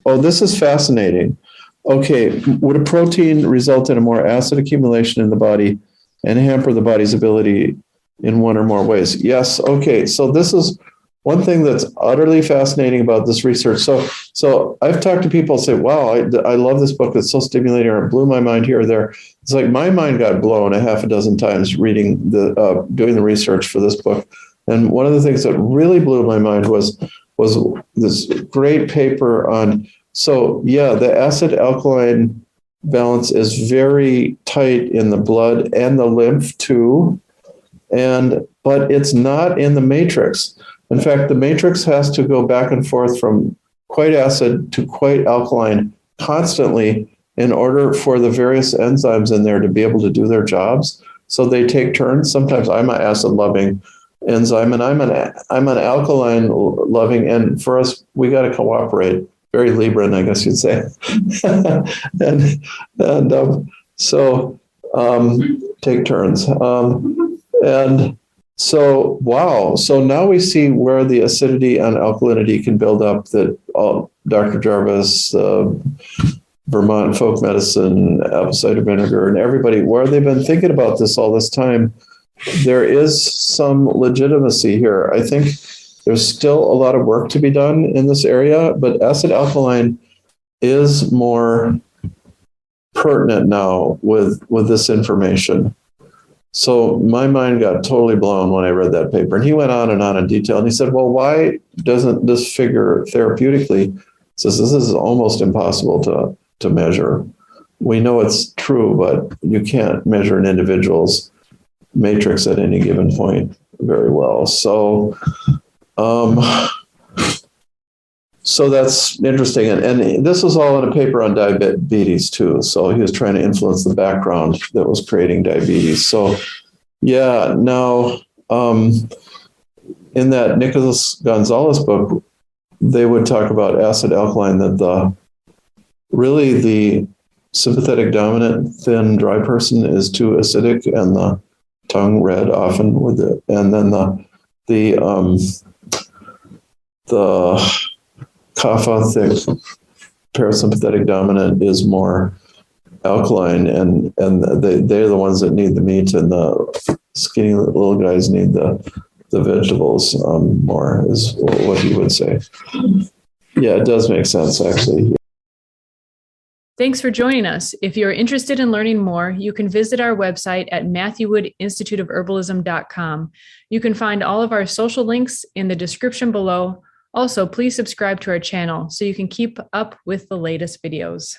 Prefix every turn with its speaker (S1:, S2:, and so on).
S1: Oh, this is fascinating. Okay, would a protein result in a more acid accumulation in the body and hamper the body's ability in one or more ways? Yes. Okay, so this is one thing that's utterly fascinating about this research. So I've talked to people say, wow, I love this book. It's so stimulating, or it blew my mind here or there. It's like my mind got blown a half a dozen times reading doing the research for this book. And one of the things that really blew my mind was this great paper on, so yeah, the acid alkaline balance is very tight in the blood and the lymph too. But it's not in the matrix. In fact, the matrix has to go back and forth from quite acid to quite alkaline constantly in order for the various enzymes in there to be able to do their jobs. So they take turns. Sometimes I'm an acid-loving enzyme, and I'm an alkaline-loving, and for us, we got to cooperate. Very Libran, I guess you'd say. So take turns. And so, wow. So now we see where the acidity and alkalinity can build up that Dr. Jarvis, Vermont folk medicine, apple cider vinegar, and everybody, where they've been thinking about this all this time, there is some legitimacy here. I think there's still a lot of work to be done in this area, but acid alkaline is more pertinent now with this information. So my mind got totally blown when I read that paper. And he went on in detail. And he said, well, why doesn't this figure therapeutically? He says, this is almost impossible to measure. We know it's true, but you can't measure an individual's matrix at any given point very well. So that's interesting. And this was all in a paper on diabetes too. So he was trying to influence the background that was creating diabetes. So yeah, now in that Nicholas Gonzalez book, they would talk about acid alkaline, that the sympathetic dominant thin dry person is too acidic and the tongue red often with it. And then the kapha thick parasympathetic dominant is more alkaline, and they're the ones that need the meat, and the skinny little guys need the vegetables more, is what he would say. Yeah, it does make sense, actually.
S2: Thanks for joining us. If you're interested in learning more, you can visit our website at matthewwoodinstituteofherbalism.com. You can find all of our social links in the description below. Also, please subscribe to our channel so you can keep up with the latest videos.